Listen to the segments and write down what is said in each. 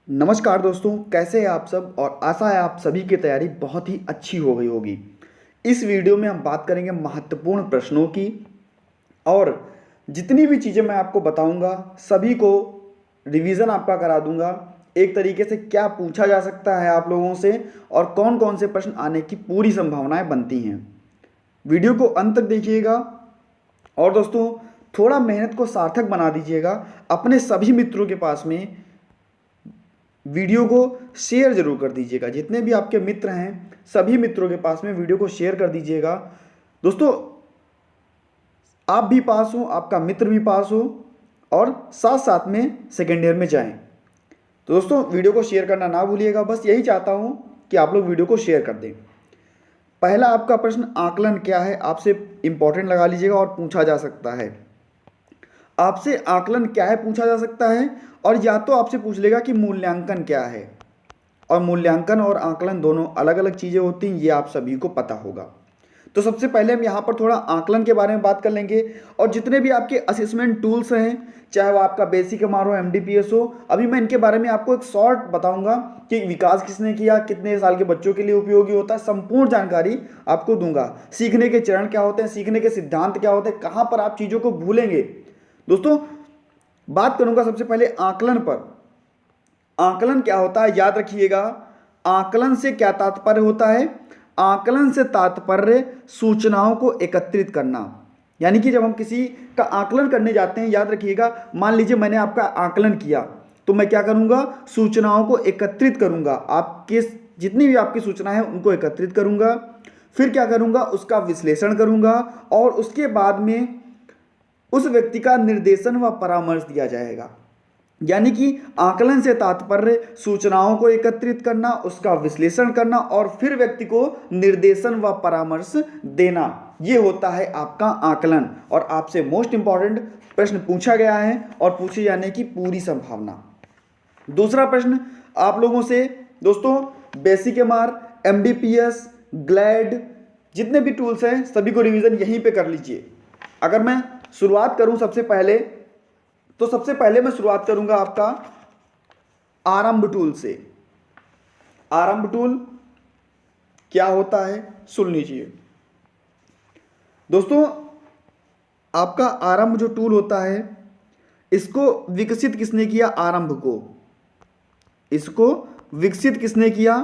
नमस्कार दोस्तों, कैसे हैं आप सब। और आशा है आप सभी की तैयारी बहुत ही अच्छी हो गई होगी। इस वीडियो में हम बात करेंगे महत्वपूर्ण प्रश्नों की। और जितनी भी चीज़ें मैं आपको बताऊंगा सभी को रिवीजन आपका करा दूंगा। एक तरीके से क्या पूछा जा सकता है आप लोगों से और कौन कौन से प्रश्न आने की पूरी संभावनाएं बनती हैं। वीडियो को अंत तक देखिएगा। और दोस्तों, थोड़ा मेहनत को सार्थक बना दीजिएगा। अपने सभी मित्रों के पास में वीडियो को शेयर जरूर कर दीजिएगा। जितने भी आपके मित्र हैं सभी मित्रों के पास में वीडियो को शेयर कर दीजिएगा। दोस्तों, आप भी पास हो, आपका मित्र भी पास हो और साथ साथ में सेकेंड ईयर में जाएं। तो दोस्तों, वीडियो को शेयर करना ना भूलिएगा। बस यही चाहता हूं कि आप लोग वीडियो को शेयर कर दें। पहला आपका प्रश्न आकलन क्या है, आपसे इंपॉर्टेंट लगा लीजिएगा और पूछा जा सकता है। आपसे आकलन क्या है पूछा जा सकता है। और या तो आपसे पूछ लेगा कि मूल्यांकन क्या है। और मूल्यांकन और आकलन दोनों अलग अलग चीज़ें होती हैं, ये आप सभी को पता होगा। तो सबसे पहले हम यहाँ पर थोड़ा आकलन के बारे में बात कर लेंगे। और जितने भी आपके असेसमेंट टूल्स हैं, चाहे वो आपका बेसिक एमआर हो, एमडीपीएस हो, अभी मैं इनके बारे में आपको एक शॉर्ट बताऊंगा कि विकास किसने किया, कितने साल के बच्चों के लिए उपयोगी होता है, संपूर्ण जानकारी आपको दूंगा। सीखने के चरण क्या होते हैं, सीखने के सिद्धांत क्या होते हैं, कहाँ पर आप चीज़ों को भूलेंगे। दोस्तों, बात करूंगा सबसे पहले आकलन पर। आकलन क्या होता है, याद रखिएगा। आकलन से क्या तात्पर्य होता है? आकलन से तात्पर्य सूचनाओं को एकत्रित करना। यानी कि जब हम किसी का आकलन करने जाते हैं, याद रखिएगा, मान लीजिए मैंने आपका आकलन किया तो मैं क्या करूंगा? सूचनाओं को एकत्रित करूंगा। आपके जितनी भी आपकी सूचनाएं हैं उनको एकत्रित करूंगा। फिर क्या करूंगा? उसका विश्लेषण करूंगा और उसके बाद में उस व्यक्ति का निर्देशन व परामर्श दिया जाएगा। यानी कि आकलन से तात्पर्य सूचनाओं को एकत्रित करना, उसका विश्लेषण करना और फिर व्यक्ति को निर्देशन व परामर्श देना, ये होता है आपका आकलन। और आपसे मोस्ट इंपॉर्टेंट प्रश्न पूछा गया है और पूछे जाने की पूरी संभावना। दूसरा प्रश्न आप लोगों से दोस्तों, बेसिक एमआर, एमडीपीएस, ग्लैड, जितने भी टूल्स हैं सभी को रिवीजन यहीं पे कर लीजिए। अगर मैं शुरुआत करूं सबसे पहले, तो सबसे पहले मैं शुरुआत करूंगा आपका आरंभ टूल से। आरंभ टूल क्या होता है सुन लीजिए। दोस्तों, आपका आरंभ जो टूल होता है, इसको विकसित किसने किया? आरंभ को इसको विकसित किसने किया?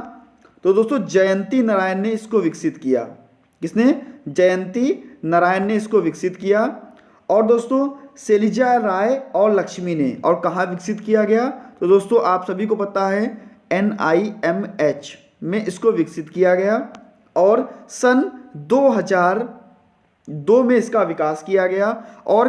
तो दोस्तों, जयंती नारायण ने इसको विकसित किया। किसने? जयंती नारायण ने इसको विकसित किया। और दोस्तों, शैलजा राय और लक्ष्मी ने। और कहाँ विकसित किया गया? तो दोस्तों, आप सभी को पता है NIMH में इसको विकसित किया गया। और सन 2002 में इसका विकास किया गया। और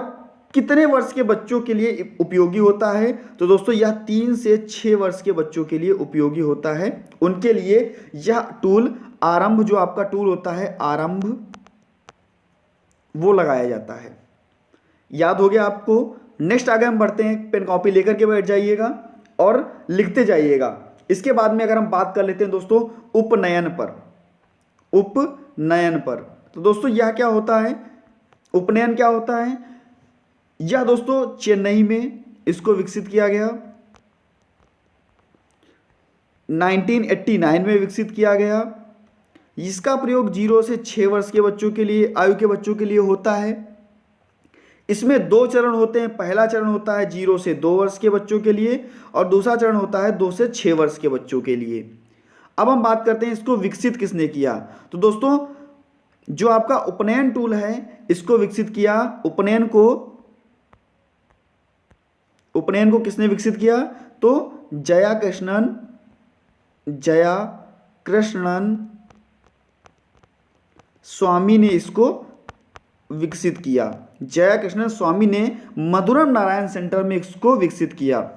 कितने वर्ष के बच्चों के लिए उपयोगी होता है? तो दोस्तों, यह 3 से 6 वर्ष के बच्चों के लिए उपयोगी होता है। उनके लिए यह टूल आरंभ, जो आपका टूल होता है आरंभ, वो लगाया जाता है। याद हो गया आपको? नेक्स्ट आगे हम बढ़ते हैं। पेन कॉपी लेकर के बैठ जाइएगा और लिखते जाइएगा। इसके बाद में अगर हम बात कर लेते हैं दोस्तों उपनयन पर। उपनयन पर तो दोस्तों, यह क्या होता है? उपनयन क्या होता है? यह दोस्तों चेन्नई में इसको विकसित किया गया। 1989 में विकसित किया गया। इसका प्रयोग 0 से 6 वर्ष के बच्चों के लिए, आयु के बच्चों के लिए होता है। इसमें 2 चरण होते हैं। पहला चरण होता है 0 से 2 वर्ष के बच्चों के लिए और दूसरा चरण होता है 2 से 6 वर्ष के बच्चों के लिए। अब हम बात करते हैं इसको विकसित किसने किया। तो दोस्तों, जो आपका उपनयन टूल है, इसको विकसित किया, उपनयन को किसने विकसित किया? तो जया कृष्णन स्वामी ने इसको विकसित किया। जया कृष्णन स्वामी ने मधुरम नारायण सेंटर में इसको विकसित किया।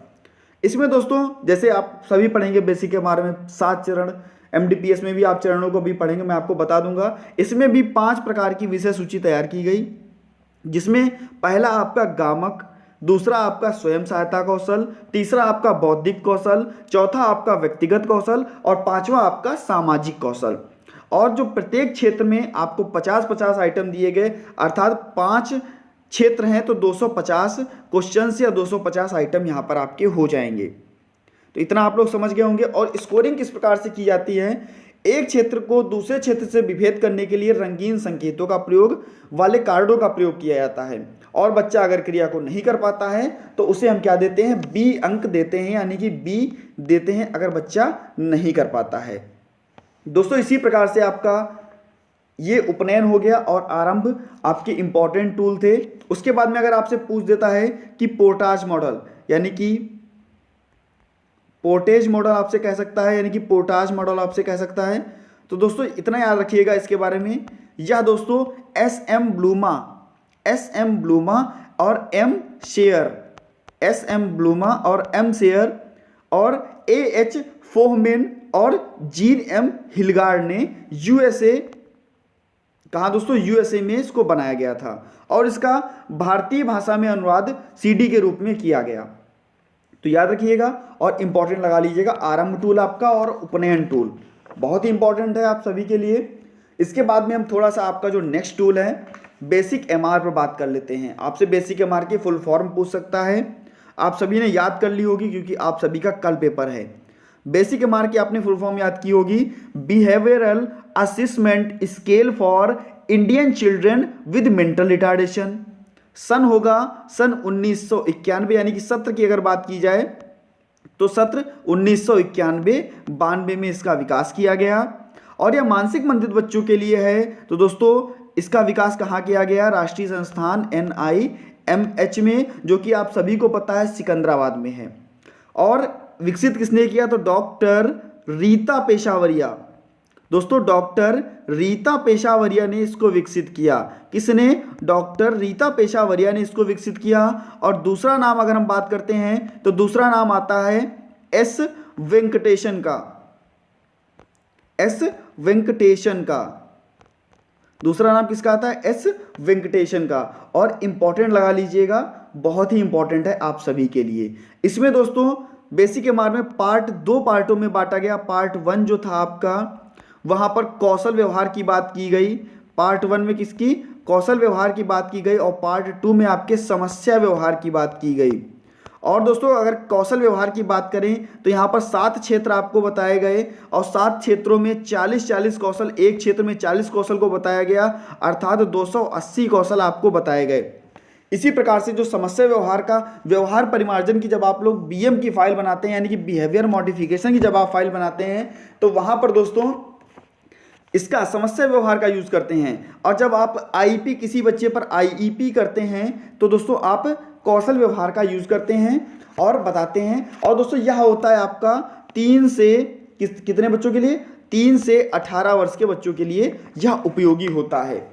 इसमें दोस्तों, जैसे आप सभी पढ़ेंगे बेसिक के बारे में 7 चरण, एमडीपीएस में भी आप चरणों को भी पढ़ेंगे, मैं आपको बता दूंगा। इसमें भी 5 प्रकार की विषय सूची तैयार की गई, जिसमें पहला आपका गामक, दूसरा आपका स्वयं सहायता कौशल, तीसरा आपका बौद्धिक कौशल, चौथा आपका व्यक्तिगत कौशल और पांचवा आपका सामाजिक कौशल। और जो प्रत्येक क्षेत्र में आपको 50-50 आइटम दिए गए, अर्थात 5 क्षेत्र हैं तो 250 क्वेश्चंस या 250 आइटम यहाँ पर आपके हो जाएंगे। तो इतना आप लोग समझ गए होंगे। और स्कोरिंग किस प्रकार से की जाती है, एक क्षेत्र को दूसरे क्षेत्र से विभेद करने के लिए रंगीन संकेतों का प्रयोग वाले कार्डों का प्रयोग किया जाता है, और बच्चा अगर क्रिया को नहीं कर पाता है तो उसे हम क्या देते हैं, बी अंक देते हैं, यानी कि बी देते हैं अगर बच्चा नहीं कर पाता है। दोस्तों इसी प्रकार से आपका ये उपनयन हो गया और आरंभ आपके इंपॉर्टेंट टूल थे। उसके बाद में अगर आपसे पूछ देता है कि पोर्टाज मॉडल, यानी कि पोर्टेज मॉडल आपसे कह सकता है, यानी कि पोर्टाज मॉडल आपसे कह सकता है, तो दोस्तों इतना याद रखिएगा इसके बारे में। यह दोस्तों एस एम ब्लूमा और एम शेयर, एस एम ब्लूमा और एम शेयर और ए एच फोहमेन और जीन एम हिलगार्ड ने यूएसए, कहा दोस्तों, यूएसए में इसको बनाया गया था और इसका भारतीय भाषा में अनुवाद सीडी के रूप में किया गया। तो याद रखिएगा और इंपॉर्टेंट लगा लीजिएगा, आरंभ टूल आपका और उपनयन टूल बहुत ही इंपॉर्टेंट है आप सभी के लिए। इसके बाद में हम थोड़ा सा आपका जो नेक्स्ट टूल है बेसिक एमआर पर बात कर लेते हैं। आपसे बेसिक एमआर की फुल फॉर्म पूछ सकता है, आप सभी ने याद कर ली होगी क्योंकि आप सभी का कल पेपर है। बेसिक एमआर की आपने फुल फॉर्म याद की होगी, behavioural assessment scale for Indian children with mental retardation. सन होगा सन 1991, यानी कि सत्र की अगर बात की जाए तो सत्र 1991-92 में इसका विकास किया गया। और यह मानसिक मंदित बच्चों के लिए है, तो दोस्तों इसका विकास कहाँ किया गया, राष्ट्रीय संस्थान NIMH में, जो कि आप सभी को पता है सिकंदराबाद में है। और विकसित किसने किया, तो डॉक्टर रीता पेशावरिया, दोस्तों डॉक्टर रीता पेशावरिया ने इसको विकसित किया। किसने, डॉक्टर रीता पेशावरिया ने इसको विकसित किया। और दूसरा नाम अगर हम बात करते हैं तो दूसरा नाम आता है एस वेंकटेशन का, एस वेंकटेशन का, दूसरा नाम किसका आता है, एस वेंकटेशन का। और इंपॉर्टेंट लगा लीजिएगा, बहुत ही इंपॉर्टेंट है आप सभी के लिए। इसमें दोस्तों बेसिक एमआर में पार्ट 2 पार्टों में बांटा गया। पार्ट 1 जो था आपका, वहां पर कौशल व्यवहार की बात की गई। पार्ट 1 में किसकी, कौशल व्यवहार की बात की गई, और पार्ट 2 में आपके समस्या व्यवहार की बात की गई। और दोस्तों अगर कौशल व्यवहार की बात करें तो यहाँ पर 7 क्षेत्र आपको बताए गए और 7 क्षेत्रों में 40-40 कौशल, एक क्षेत्र में 40 कौशल को बताया गया, अर्थात 280 कौशल आपको बताए गए। इसी प्रकार से जो समस्या व्यवहार का व्यवहार परिमार्जन की जब आप लोग बीएम की फाइल बनाते हैं, यानी कि बिहेवियर मॉडिफिकेशन की जब आप फाइल बनाते हैं, तो वहाँ पर दोस्तों इसका समस्या व्यवहार का यूज करते हैं। और जब आप आईपी किसी बच्चे पर आईईपी करते हैं तो दोस्तों आप कौशल व्यवहार का यूज करते हैं और बताते हैं। और दोस्तों यह होता है आपका 3 से कितने बच्चों के लिए, 3 से 18 वर्ष के बच्चों के लिए यह उपयोगी होता है।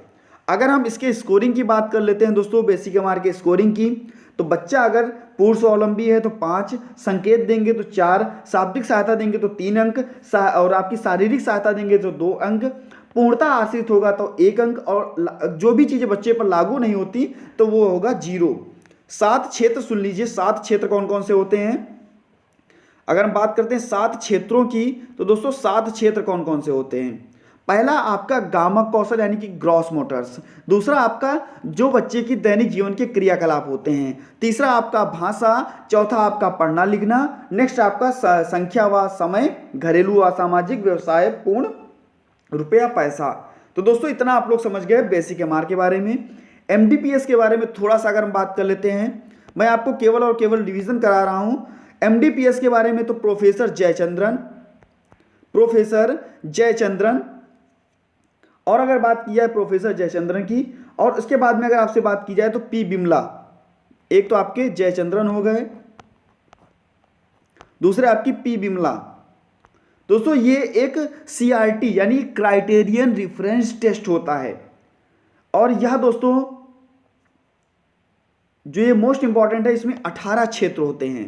अगर हम इसके स्कोरिंग की बात कर लेते हैं दोस्तों, बेसिक एमआर के स्कोरिंग की, तो बच्चा अगर पूर्ण स्वावलंबी है तो 5, संकेत देंगे तो 4, शाब्दिक सहायता देंगे तो 3 अंक, और आपकी शारीरिक सहायता देंगे तो 2 अंक, पूर्णता आश्रित होगा तो 1 अंक, और जो भी चीज़ें बच्चे पर लागू नहीं होती तो वो होगा 0। 7 क्षेत्र सुन लीजिए, 7 क्षेत्र कौन कौन से होते हैं। अगर हम बात करते हैं 7 क्षेत्रों की, तो दोस्तों 7 क्षेत्र कौन कौन से होते हैं। पहला आपका गामक कौशल यानी कि ग्रॉस मोटर्स, दूसरा आपका जो बच्चे की दैनिक जीवन के क्रियाकलाप होते हैं, तीसरा आपका भाषा, चौथा आपका पढ़ना लिखना, नेक्स्ट आपका संख्या व समय, घरेलू असामाजिक, व्यवसाय, पूर्ण, रुपया, पैसा। तो दोस्तों इतना आप लोग समझ गए बेसिक एमआर के बारे में। एमडीपीएस के बारे में थोड़ा सा अगर हम बात कर लेते हैं, मैं आपको केवल और केवल रिवीजन करा रहा हूं एमडीपीएस के बारे में। तो प्रोफेसर जयचंद्रन, और अगर बात की जाए प्रोफेसर जयचंद्रन की, और उसके बाद में अगर आपसे बात की जाए तो पी बिमला, एक तो आपके जयचंद्रन हो गए, दूसरे आपकी पी बिमला। दोस्तों ये एक सीआरटी यानी क्राइटेरियन रिफरेंस टेस्ट होता है, और यह दोस्तों जो ये मोस्ट इंपॉर्टेंट है, इसमें 18 क्षेत्र होते हैं,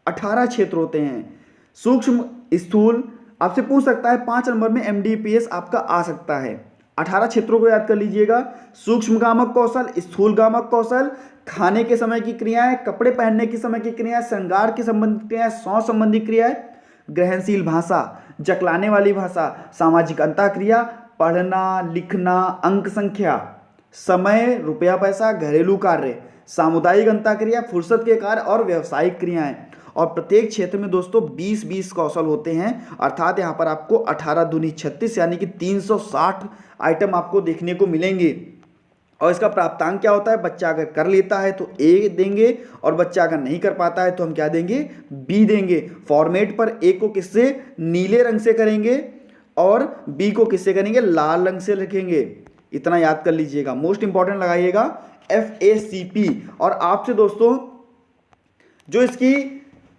18 क्षेत्र होते हैं। सूक्ष्म, स्थूल, आपसे पूछ सकता है 5 नंबर में एमडीपीएस आपका आ सकता है। 18 क्षेत्रों को याद कर लीजिएगा, सूक्ष्म गामक कौशल, स्थूल गामक कौशल, खाने के समय की क्रियाएं, कपड़े पहनने के समय की क्रियाएं, श्रृंगार की संबंधित क्रियाएं, श्वास संबंधी क्रियाएं, ग्रहणशील भाषा, जकलाने वाली भाषा, सामाजिक अंतःक्रिया, पढ़ना लिखना, अंक संख्या, समय, रुपया पैसा, घरेलू कार्य, सामुदायिक अंतःक्रिया, फुर्सत के कार्य और व्यावसायिक क्रियाएं। और प्रत्येक क्षेत्र में दोस्तों 20-20 कौशल होते हैं, अर्थात यहाँ पर आपको 18 दूनी 36 यानी कि 360 आइटम आपको देखने को मिलेंगे। और इसका प्राप्तांक क्या होता है, बच्चा अगर कर लेता है तो ए देंगे और बच्चा अगर नहीं कर पाता है तो हम क्या देंगे, बी देंगे। फॉर्मेट पर ए को किससे, नीले रंग से करेंगे और बी को किससे करेंगे, लाल रंग से लिखेंगे। इतना याद कर लीजिएगा, मोस्ट इंपॉर्टेंट लगाइएगा FACP। और आपसे दोस्तों जो इसकी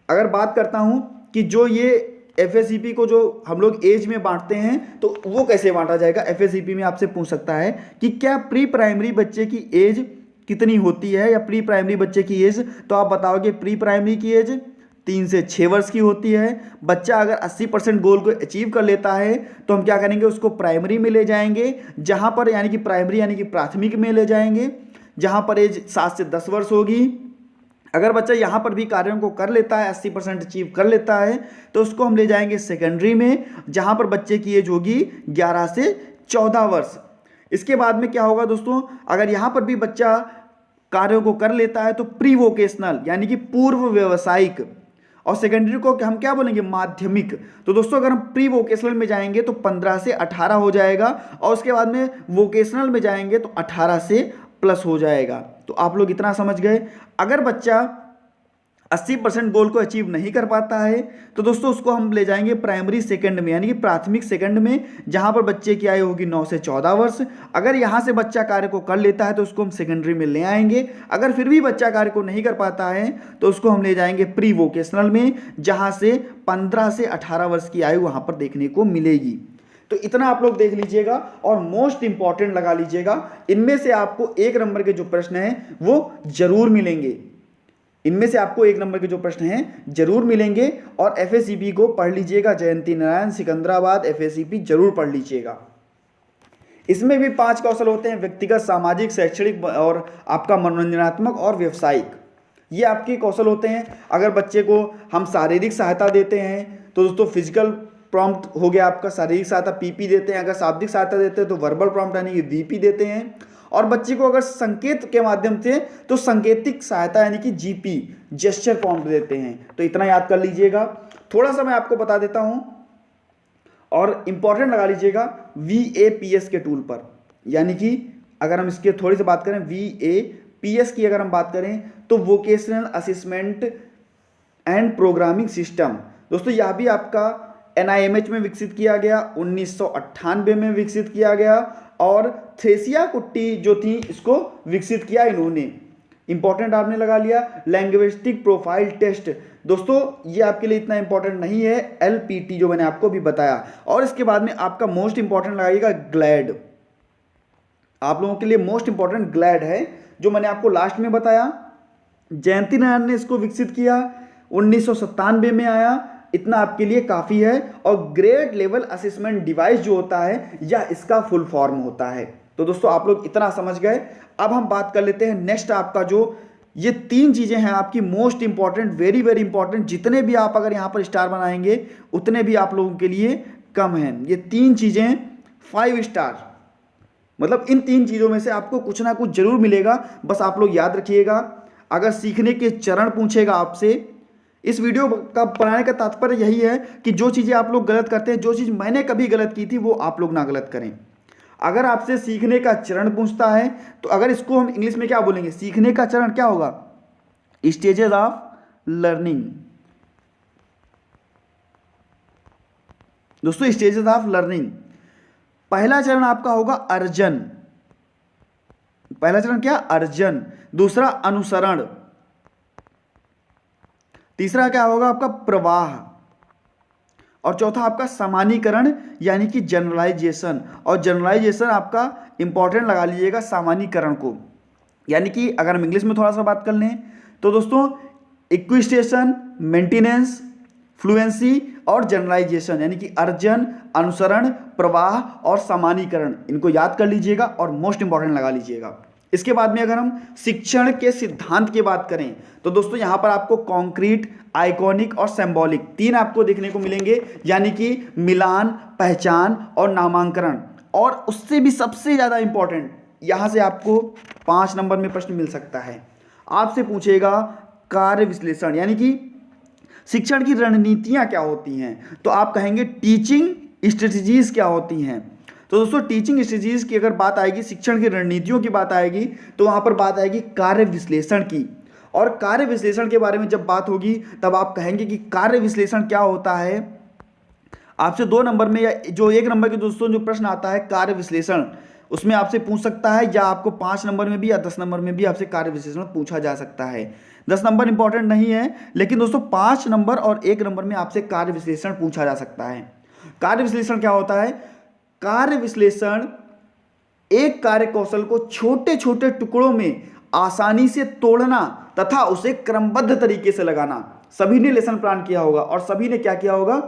अगर बात करता हूं कि जो ये FACP को जो हम लोग एज में बांटते हैं तो वो कैसे बांटा जाएगा, FACP में आपसे पूछ सकता है कि क्या प्री प्राइमरी बच्चे की एज कितनी होती है या प्री प्राइमरी बच्चे की एज, तो आप बताओगे प्री प्राइमरी की एज 3 से 6 वर्ष की होती है। बच्चा अगर 80% गोल को अचीव कर लेता है तो हम क्या करेंगे, उसको प्राइमरी में ले जाएंगे, जहां पर यानी कि प्राइमरी यानी कि प्राथमिक में ले जाएंगे, जहां पर एज 7 से 10 वर्ष होगी। अगर बच्चा यहाँ पर भी कार्यों को कर लेता है, 80% अचीव कर लेता है, तो उसको हम ले जाएंगे सेकेंडरी में, जहाँ पर बच्चे की एज होगी 11 से 14 वर्ष। इसके बाद में क्या होगा दोस्तों, अगर यहाँ पर भी बच्चा कार्यों को कर लेता है तो प्री वोकेशनल यानी कि पूर्व व्यावसायिक, और सेकेंडरी को हम क्या बोलेंगे, माध्यमिक। तो दोस्तों अगर हम प्री वोकेशनल में जाएंगे तो 15 से 18 हो जाएगा, और उसके बाद में वोकेशनल में जाएंगे तो 18 से प्लस हो जाएगा। तो आप लोग इतना समझ गए। अगर बच्चा 80% गोल को अचीव नहीं कर पाता है तो दोस्तों उसको हम ले जाएंगे प्राइमरी सेकंड में यानी कि प्राथमिक सेकंड में, जहां पर बच्चे की आयु होगी 9 से 14 वर्ष। अगर यहां से बच्चा कार्य को कर लेता है तो उसको हम सेकेंडरी में ले आएंगे। अगर फिर भी बच्चा कार्य को नहीं कर पाता है तो उसको हम ले जाएंगे प्री वोकेशनल में, जहां से 15 से 18 वर्ष की आयु वहां पर देखने को मिलेगी। तो इतना आप लोग देख लीजिएगा और मोस्ट इंपॉर्टेंट लगा लीजिएगा। इनमें से आपको 1 नंबर के जो प्रश्न हैं वो जरूर मिलेंगे, इनमें से आपको 1 नंबर के जो प्रश्न हैं जरूर मिलेंगे। और FACP को पढ़ लीजिएगा, जयंती नारायण सिकंदराबाद FACP जरूर पढ़ लीजिएगा। इसमें भी 5 कौशल होते हैं, व्यक्तिगत, सामाजिक, शैक्षणिक और आपका मनोरंजनात्मक और व्यवसायिक। ये आपके कौशल होते हैं। अगर बच्चे को हम शारीरिक सहायता देते हैं तो दोस्तों फिजिकल प्रॉम्प्ट हो गया आपका, शारीरिक सहायता PP देते हैं। अगर शाब्दिक सहायता देते हैं तो वर्बल प्रॉम्प्ट यानी कि VP देते हैं। और बच्चे को अगर संकेत के माध्यम से तो सांकेतिक सहायता यानी कि GP जेस्चर प्रॉम्प्ट देते हैं। तो इतना याद कर लीजिएगा। थोड़ा सा मैं आपको बता देता हूं और इंपॉर्टेंट लगा लीजिएगा VAPS के टूल पर, यानी कि अगर हम इसके थोड़ी सी बात करें VAPS की अगर हम बात करें तो vocational assessment and programming system. दोस्तों यह भी आपका NIMH में विकसित किया गया, 1998 में विकसित किया गया, और थ्रेसिया कुट्टी जो थी इसको विकसित किया इन्होंने। इंपॉर्टेंट आपने लगा लिया। लैंग्विस्टिक प्रोफाइल टेस्ट, दोस्तों ये आपके लिए इतना इंपॉर्टेंट नहीं है, LPT जो मैंने आपको भी बताया। और इसके बाद में आपका मोस्ट इंपॉर्टेंट लगाइएगा ग्लैड। आप लोगों के लिए मोस्ट इंपॉर्टेंट ग्लैड है, जो मैंने आपको लास्ट में बताया। जयंती नारायण ने इसको विकसित किया, 1997 में आया। इतना आपके लिए काफ़ी है। और ग्रेड लेवल असेसमेंट डिवाइस जो होता है यह इसका फुल फॉर्म होता है। तो दोस्तों आप लोग इतना समझ गए। अब हम बात कर लेते हैं नेक्स्ट, आपका जो ये 3 चीज़ें हैं आपकी most important, very very important. जितने भी आप अगर यहाँ पर स्टार बनाएंगे उतने भी आप लोगों के लिए कम हैं। ये 3 चीज़ें 5 स्टार, मतलब इन 3 चीज़ों में से आपको कुछ ना कुछ जरूर मिलेगा। बस आप लोग याद रखिएगा। अगर सीखने के चरण पूछेगा आपसे, इस वीडियो का बनाने का तात्पर्य यही है कि जो चीज़ें आप लोग गलत करते हैं, जो चीज़ मैंने कभी गलत की थी वो आप लोग ना गलत करें। अगर आपसे सीखने का चरण पूछता है तो अगर इसको हम इंग्लिश में क्या बोलेंगे, सीखने का चरण क्या होगा, स्टेजेस ऑफ लर्निंग। दोस्तों स्टेजेस ऑफ लर्निंग, पहला चरण आपका होगा अर्जन। पहला चरण क्या, अर्जन। दूसरा अनुसरण। तीसरा क्या होगा आपका, प्रवाह। और चौथा आपका सामान्यीकरण यानी कि जनरलाइजेशन। और जनरलाइजेशन आपका इंपॉर्टेंट लगा लीजिएगा सामान्यीकरण को, यानी कि अगर हम इंग्लिश में थोड़ा सा बात कर लें तो दोस्तों इक्विस्टेशन, मेंटेनेंस, फ्लुएंसी और जनरलाइजेशन, यानी कि अर्जन, अनुसरण, प्रवाह और सामान्यीकरण, इनको याद कर लीजिएगा और मोस्ट इंपॉर्टेंट लगा लीजिएगा। इसके बाद में अगर हम शिक्षण के सिद्धांत की बात करें तो दोस्तों यहां पर आपको कॉन्क्रीट, आइकॉनिक और सिंबॉलिक 3 आपको देखने को मिलेंगे, यानी कि मिलान, पहचान और नामांकन। और उससे भी सबसे ज़्यादा इंपॉर्टेंट, यहां से आपको 5 नंबर में प्रश्न मिल सकता है। आपसे पूछेगा कार्य विश्लेषण, यानी कि शिक्षण की रणनीतियाँ क्या होती हैं, तो आप कहेंगे टीचिंग स्ट्रेटजीज क्या होती हैं। तो दोस्तों टीचिंग स्ट्रेटजीज की अगर बात आएगी, शिक्षण की रणनीतियों की बात आएगी, तो वहाँ पर बात आएगी कार्य विश्लेषण की। और कार्य विश्लेषण के बारे में जब बात होगी तब आप कहेंगे कि कार्य विश्लेषण क्या होता है। आपसे 2 नंबर में या जो 1 नंबर के दोस्तों जो प्रश्न आता है कार्य विश्लेषण, उसमें आपसे पूछ सकता है, या आपको 5 नंबर में भी या 10 नंबर में भी आपसे कार्य विश्लेषण पूछा जा सकता है। 10 नंबर इंपॉर्टेंट नहीं है, लेकिन दोस्तों 5 नंबर और 1 नंबर में आपसे कार्य विश्लेषण पूछा जा सकता है। कार्य विश्लेषण क्या होता है? कार्य विश्लेषण एक कार्य कौशल को छोटे छोटे टुकड़ों में आसानी से तोड़ना तथा उसे क्रमबद्ध तरीके से लगाना। सभी ने लेसन प्लान किया होगा और सभी ने क्या किया होगा,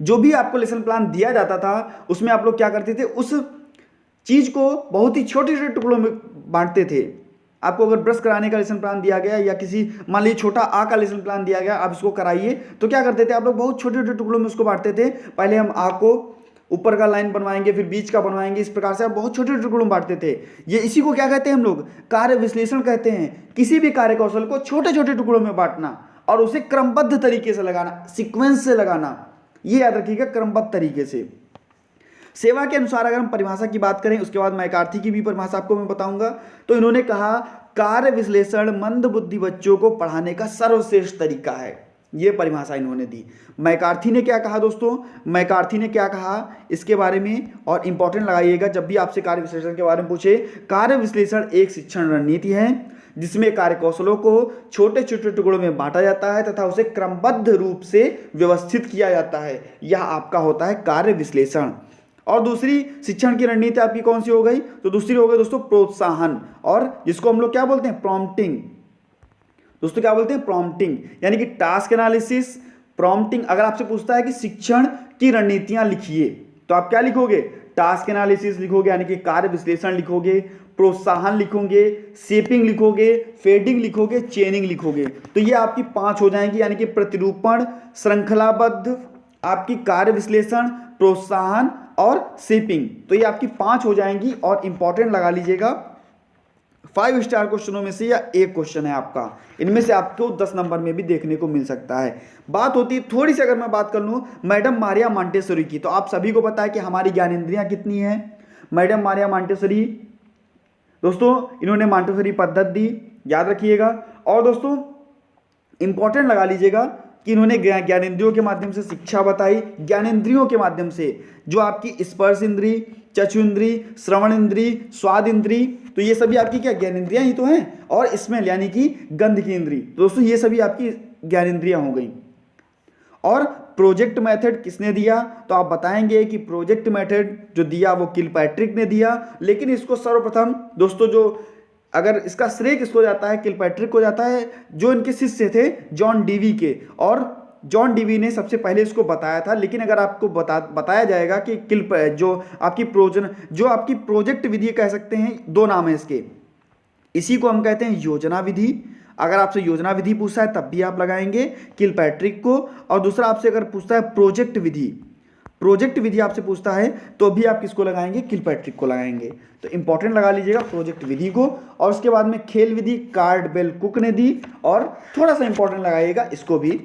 जो भी आपको लेसन प्लान दिया जाता था उसमें आप लोग क्या करते थे, उस चीज को बहुत ही छोटे छोटे टुकड़ों में बांटते थे। आपको अगर ब्रश कराने का लेसन प्लान दिया गया या किसी मान लीजिए छोटा आ का लेसन प्लान दिया गया, आप इसको कराइए, तो क्या करते थे आप लोग, बहुत छोटे छोटे टुकड़ों में उसको बांटते थे। पहले हम आ को ऊपर का लाइन बनवाएंगे, फिर बीच का बनवाएंगे, इस प्रकार से आप बहुत छोटे छोटे टुकड़ों में बांटते थे। ये इसी को क्या कहते हैं हम लोग, कार्य विश्लेषण कहते हैं। किसी भी कार्य कौशल को छोटे छोटे टुकड़ों में बांटना और उसे क्रमबद्ध तरीके से लगाना, सीक्वेंस से लगाना, ये याद रखिएगा, क्रमबद्ध तरीके से। सेवा के अनुसार अगर हम परिभाषा की बात करें, उसके बाद मैकार्थी की भी परिभाषा आपको मैं बताऊंगा। तो इन्होंने कहा कार्य विश्लेषण मंद बुद्धि बच्चों को पढ़ाने का सर्वश्रेष्ठ तरीका है, ये परिभाषा इन्होंने दी। मैकार्थी ने क्या कहा दोस्तों, मैकार्थी ने क्या कहा इसके बारे में, और इंपॉर्टेंट लगाइएगा जब भी आपसे कार्य विश्लेषण के बारे में पूछे। कार्य विश्लेषण एक शिक्षण रणनीति है जिसमें कार्य कौशलों को छोटे छोटे टुकड़ों में बांटा जाता है तथा उसे क्रमबद्ध रूप से व्यवस्थित किया जाता है। यह आपका होता है कार्य विश्लेषण। और दूसरी शिक्षण की रणनीति आपकी कौन सी हो गई, तो दूसरी हो गई दोस्तों प्रोत्साहन, और जिसको हम लोग क्या बोलते हैं, प्रॉम्प्टिंग। दोस्तों क्या बोलते हैं, प्रॉम्प्टिंग, यानी कि टास्क एनालिसिस, प्रॉम्प्टिंग। अगर आपसे पूछता है कि शिक्षण की रणनीतियां लिखिए, तो आप क्या लिखोगे, टास्क एनालिसिस लिखोगे, यानी कि कार्य विश्लेषण लिखोगे, प्रोत्साहन लिखोगे, शेपिंग लिखोगे, फेडिंग लिखोगे, चेनिंग लिखोगे। तो ये आपकी 5 हो जाएंगी, यानी कि प्रतिरूपण, श्रृंखलाबद्ध, आपकी कार्य विश्लेषण, प्रोत्साहन और शेपिंग। तो ये आपकी 5 हो जाएंगी। और इंपॉर्टेंट लगा लीजिएगा, 5 स्टार क्वेश्चनों में से या एक क्वेश्चन है आपका, इनमें से आपको 10 नंबर में भी देखने को मिल सकता है। बात होती है थोड़ी सी, अगर मैं बात कर लूँ मैडम मारिया मॉन्टेसोरी की, तो आप सभी को पता है कि हमारी ज्ञानेंद्रियां कितनी है। मैडम मारिया मॉन्टेसोरी, दोस्तों इन्होंने मॉन्टेसोरी पद्धति दी, याद रखिएगा। और दोस्तों इंपॉर्टेंट लगा लीजिएगा कि इन्होंने ज्ञानेंद्रियों के माध्यम से शिक्षा बताई। ज्ञानेंद्रियों के माध्यम से जो आपकी स्पर्श इंद्री, चक्षु इंद्री, श्रवण इंद्री, स्वाद इंद्री, तो ये सभी आपकी क्या ज्ञानेंद्रियां ही तो हैं। और स्मेल यानी कि गंध की इंद्री, दोस्तों ये सभी आपकी ज्ञानेंद्रियां हो गई। और प्रोजेक्ट मेथड किसने दिया, तो आप बताएंगे कि प्रोजेक्ट मेथड जो दिया वो किलपैट्रिक ने दिया। लेकिन इसको सर्वप्रथम दोस्तों, जो अगर इसका श्रेय किसको जाता है, किलपैट्रिक को जाता है, जो इनके शिष्य थे जॉन डीवी के। और जॉन डीवी ने सबसे पहले इसको बताया था। लेकिन अगर आपको बताया जाएगा कि जो आपकी प्रोजेक्ट विधि कह सकते हैं, 2 नाम है इसके, इसी को हम कहते हैं योजना विधि। अगर आपसे योजना विधि पूछता है तब भी आप लगाएंगे किलपैट्रिक को। और दूसरा आपसे अगर पूछता है प्रोजेक्ट विधि आपसे पूछता है तो भी आप किसको लगाएंगे, किलपैट्रिक को लगाएंगे। तो इंपॉर्टेंट लगा लीजिएगा प्रोजेक्ट विधि को। और उसके बाद में खेल विधि कार्डवेल कुक ने दी। और थोड़ा सा इंपॉर्टेंट लगाइएगा इसको भी।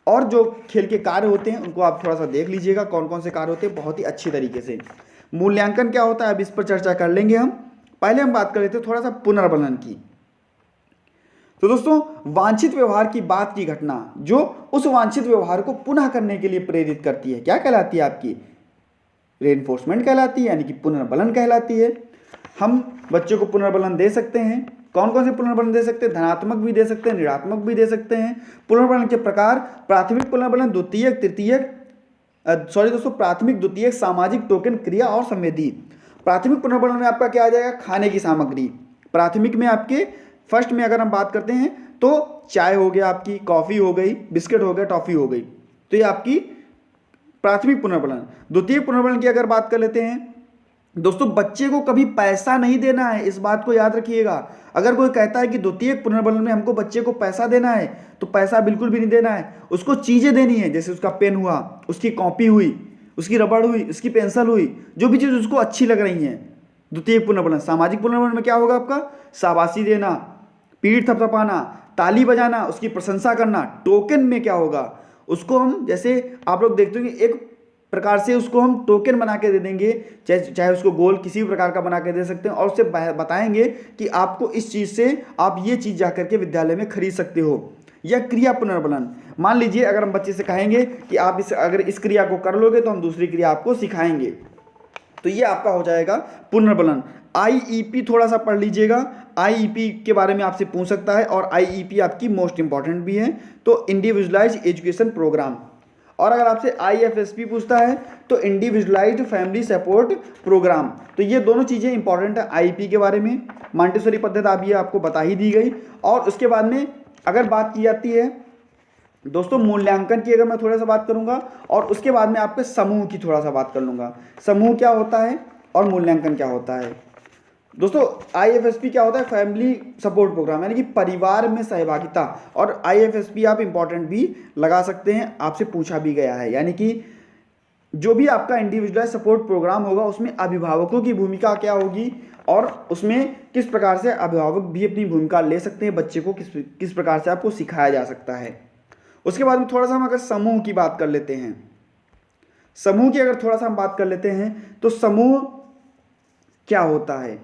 और जो खेल के कार्य होते हैं उनको आप थोड़ा सा देख लीजिएगा, कौन कौन से कार्य होते हैं, बहुत ही अच्छी तरीके से। मूल्यांकन क्या होता है अब इस पर चर्चा कर लेंगे हम। पहले हम बात कर लेते हैं थोड़ा सा पुनर्बलन की। तो दोस्तों वांछित व्यवहार की बात की घटना जो उस वांछित व्यवहार को पुनः करने के लिए प्रेरित करती है, क्या कहलाती है आपकी, रेनफोर्समेंट कहलाती है, यानी कि पुनर्बलन कहलाती है। हम बच्चों को पुनर्बलन दे सकते हैं। कौन कौन से पुनर्बलन दे सकते हैं, धनात्मक भी दे सकते हैं, ऋणात्मक भी दे सकते हैं। पुनर्बलन के प्रकार प्राथमिक पुनर्बलन, द्वितीयक, तृतीयक, प्राथमिक, द्वितीयक, सामाजिक, टोकन, क्रिया और संवेदी। प्राथमिक पुनर्बलन में आपका क्या आ जाएगा, खाने की सामग्री। प्राथमिक में आपके फर्स्ट में अगर हम बात करते हैं तो चाय हो गया, आपकी कॉफ़ी हो गई, बिस्किट हो गया, टॉफ़ी हो गई, तो ये आपकी प्राथमिक पुनर्बलन। द्वितीय पुनर्बलन की अगर बात कर लेते हैं दोस्तों, बच्चे को कभी पैसा नहीं देना है, इस बात को याद रखिएगा। अगर कोई कहता है कि द्वितीय पुनर्बलन में हमको बच्चे को पैसा देना है, तो पैसा बिल्कुल भी नहीं देना है, उसको चीज़ें देनी है। जैसे उसका पेन हुआ, उसकी कॉपी हुई, उसकी रबड़ हुई, उसकी पेंसिल हुई, जो भी चीज़ उसको अच्छी लग रही हैं। द्वितीय पुनर्बलन। सामाजिक पुनर्बलन में क्या होगा आपका, शाबाशी देना, पीठ थपथपाना, ताली बजाना, उसकी प्रशंसा करना। टोकन में क्या होगा, उसको हम, जैसे आप लोग देखते हो कि एक प्रकार से उसको हम टोकन बना के दे देंगे, चाहे उसको गोल किसी भी प्रकार का बना के दे सकते हैं, और उससे बताएंगे कि आपको इस चीज़ से आप ये चीज़ जाकर के विद्यालय में खरीद सकते हो। या क्रिया पुनर्बलन, मान लीजिए अगर हम बच्चे से कहेंगे कि आप अगर इस क्रिया को कर लोगे तो हम दूसरी क्रिया आपको सिखाएंगे, तो ये आपका हो जाएगा पुनर्बलन। आईईपी थोड़ा सा पढ़ लीजिएगा, आईईपी के बारे में आपसे पूछ सकता है, और आईईपी आपकी मोस्ट इंपॉर्टेंट भी है, तो इंडिविजुअलाइज एजुकेशन प्रोग्राम। और अगर आपसे आईएफएसपी पूछता है तो इंडिविजुअलाइज्ड फैमिली सपोर्ट प्रोग्राम। तो ये दोनों चीज़ें इंपॉर्टेंट है आईईपी के बारे में। मॉन्टेसरी पद्धति आप ये आपको बता ही दी गई। और उसके बाद में अगर बात की जाती है दोस्तों मूल्यांकन की, अगर मैं थोड़ा सा बात करूंगा, और उसके बाद में आपके समूह की थोड़ा सा बात कर लूँगा। समूह क्या होता है और मूल्यांकन क्या होता है। दोस्तों आईएफएसपी क्या होता है, फैमिली सपोर्ट प्रोग्राम, यानी कि परिवार में सहभागिता। और आईएफएसपी आप इंपॉर्टेंट भी लगा सकते हैं, आपसे पूछा भी गया है। यानी कि जो भी आपका इंडिविजुअल सपोर्ट प्रोग्राम होगा उसमें अभिभावकों की भूमिका क्या होगी, और उसमें किस प्रकार से अभिभावक भी अपनी भूमिका ले सकते हैं, बच्चे को किस प्रकार से आपको सिखाया जा सकता है। उसके बाद में थोड़ा सा हम अगर समूह की बात कर लेते हैं, समूह की अगर थोड़ा सा हम बात कर लेते हैं तो समूह क्या होता है,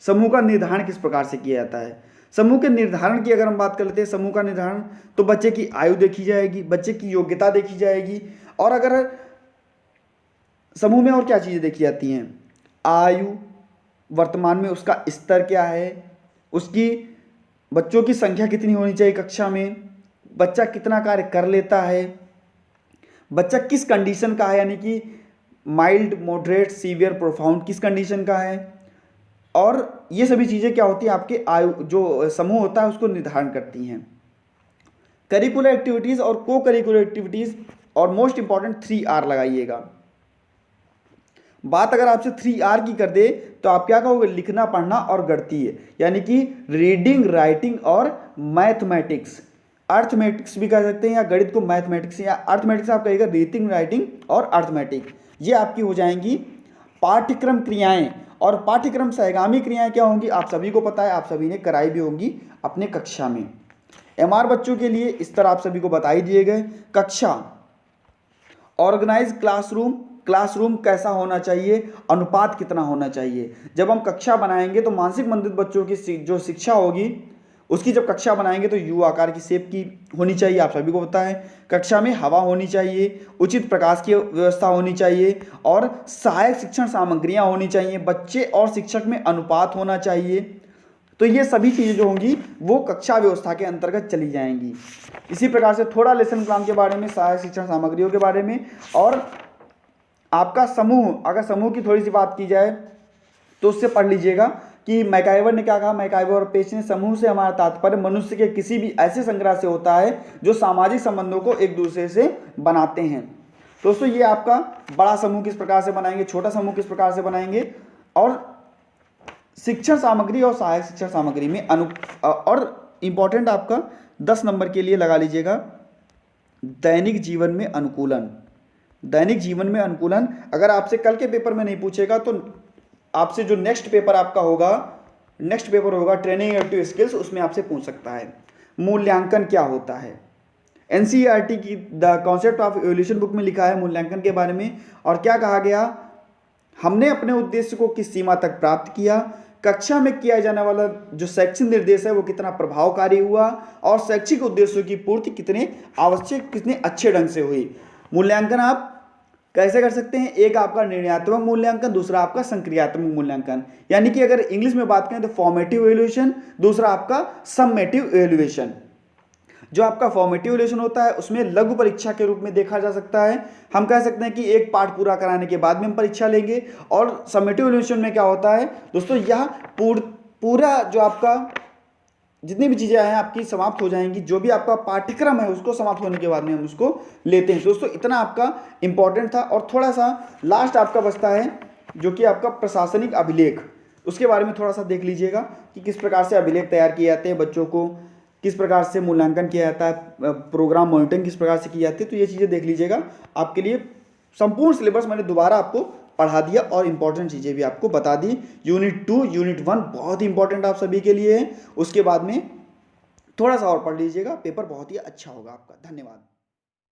समूह का निर्धारण किस प्रकार से किया जाता है। समूह के निर्धारण की अगर हम बात कर लेते हैं, समूह का निर्धारण तो बच्चे की आयु देखी जाएगी, बच्चे की योग्यता देखी जाएगी, और अगर समूह में और क्या चीज़ें देखी जाती हैं, आयु, वर्तमान में उसका स्तर क्या है, उसकी बच्चों की संख्या कितनी होनी चाहिए कक्षा में, बच्चा कितना कार्य कर लेता है, बच्चा किस कंडीशन का है, यानी कि माइल्ड, मॉडरेट, सीवियर, प्रोफाउंड किस कंडीशन का है। और ये सभी चीज़ें क्या होती हैं, आपके आयु जो समूह होता है उसको निर्धारण करती हैं। करिकुलर एक्टिविटीज़ और को करिकुलर एक्टिविटीज़, और मोस्ट इंपॉर्टेंट 3R लगाइएगा। बात अगर आपसे 3R की कर दे तो आप क्या कहोगे, लिखना, पढ़ना और गणितीय, यानी कि रीडिंग, राइटिंग और मैथमेटिक्स। अर्थमेटिक्स भी कह सकते हैं, या गणित को मैथमेटिक्स, या अर्थमेटिक्स आप कहिएगा रीडिंग, राइटिंग और अर्थमेटिक। ये आपकी हो जाएंगी पाठ्यक्रम क्रियाएं। और पाठ्यक्रम सहगामी क्रियाएं क्या होंगी, आप सभी को पता है, आप सभी ने कराई भी होंगी अपने कक्षा में। एमआर बच्चों के लिए इस तरह आप सभी को बता ही दिए गए। कक्षा, ऑर्गेनाइज क्लासरूम, क्लासरूम कैसा होना चाहिए, अनुपात कितना होना चाहिए। जब हम कक्षा बनाएंगे तो मानसिक मंदित बच्चों की जो शिक्षा होगी उसकी जब कक्षा बनाएंगे तो यू आकार की शेप की होनी चाहिए, आप सभी को पता है। कक्षा में हवा होनी चाहिए, उचित प्रकाश की व्यवस्था होनी चाहिए, और सहायक शिक्षण सामग्रियां होनी चाहिए, बच्चे और शिक्षक में अनुपात होना चाहिए। तो ये सभी चीज़ें जो होंगी वो कक्षा व्यवस्था के अंतर्गत चली जाएंगी। इसी प्रकार से थोड़ा लेसन प्लान के बारे में, सहायक शिक्षण सामग्रियों के बारे में, और आपका समूह, अगर समूह की थोड़ी सी बात की जाए तो उससे पढ़ लीजिएगा कि मैकाइवर ने क्या कहा। मैकाइवर और पेच ने, समूह से हमारा तात्पर्य मनुष्य के किसी भी ऐसे संग्रह से होता है जो सामाजिक संबंधों को एक दूसरे से बनाते हैं। दोस्तों ये आपका बड़ा समूह किस प्रकार से बनाएंगे, छोटा समूह किस प्रकार से बनाएंगे, और शिक्षण सामग्री और सहायक शिक्षण सामग्री में और इंपॉर्टेंट आपका 10 नंबर के लिए लगा लीजिएगा दैनिक जीवन में अनुकूलन। दैनिक जीवन में अनुकूलन अगर आपसे कल के पेपर में नहीं पूछेगा तो आपसे जो नेक्स्ट पेपर होगा ट्रेनिंग एक्टिव स्किल्स, उसमें आपसे पूछ सकता है। मूल्यांकन क्या होता है, एनसीईआरटी की the concept of evolution book में लिखा है मूल्यांकन के बारे में। और क्या कहा गया, हमने अपने उद्देश्य को किस सीमा तक प्राप्त किया, कक्षा में किया जाने वाला जो शैक्षिक निर्देश है वो कितना प्रभावकारी हुआ, और शैक्षिक उद्देश्यों की पूर्ति कितने आवश्यक, कितने अच्छे ढंग से हुई। मूल्यांकन आप कैसे कर सकते हैं, एक आपका निर्णयात्मक मूल्यांकन, दूसरा आपका संक्रियात्मक मूल्यांकन। यानी कि अगर इंग्लिश में बात करें तो फॉर्मेटिव इवैल्यूएशन, दूसरा आपका सम्मेटिव इवैल्यूएशन। जो आपका फॉर्मेटिव इवैल्यूएशन होता है उसमें लघु परीक्षा के रूप में देखा जा सकता है। हम कह सकते हैं कि एक पाठ पूरा कराने के बाद में हम परीक्षा लेंगे। और सम्मेटिव इवैल्यूएशन में क्या होता है दोस्तों, यह पूरा जो आपका जितनी भी चीज़ें हैं आपकी समाप्त हो जाएंगी, जो भी आपका पाठ्यक्रम है उसको समाप्त होने के बाद में हम उसको लेते हैं। दोस्तों इतना आपका इंपॉर्टेंट था। और थोड़ा सा लास्ट आपका बचता है जो कि आपका प्रशासनिक अभिलेख, उसके बारे में थोड़ा सा देख लीजिएगा कि किस प्रकार से अभिलेख तैयार किए जाते हैं, बच्चों को किस प्रकार से मूल्यांकन किया जाता है, प्रोग्राम मॉनिटरिंग किस प्रकार से की जाती है। तो ये चीज़ें देख लीजिएगा, आपके लिए संपूर्ण सिलेबस मैंने दोबारा आपको पढ़ा दिया और इंपॉर्टेंट चीज़ें भी आपको बता दी। यूनिट 2 यूनिट 1 बहुत ही इंपॉर्टेंट आप सभी के लिए है। उसके बाद में थोड़ा सा और पढ़ लीजिएगा, पेपर बहुत ही अच्छा होगा आपका। धन्यवाद।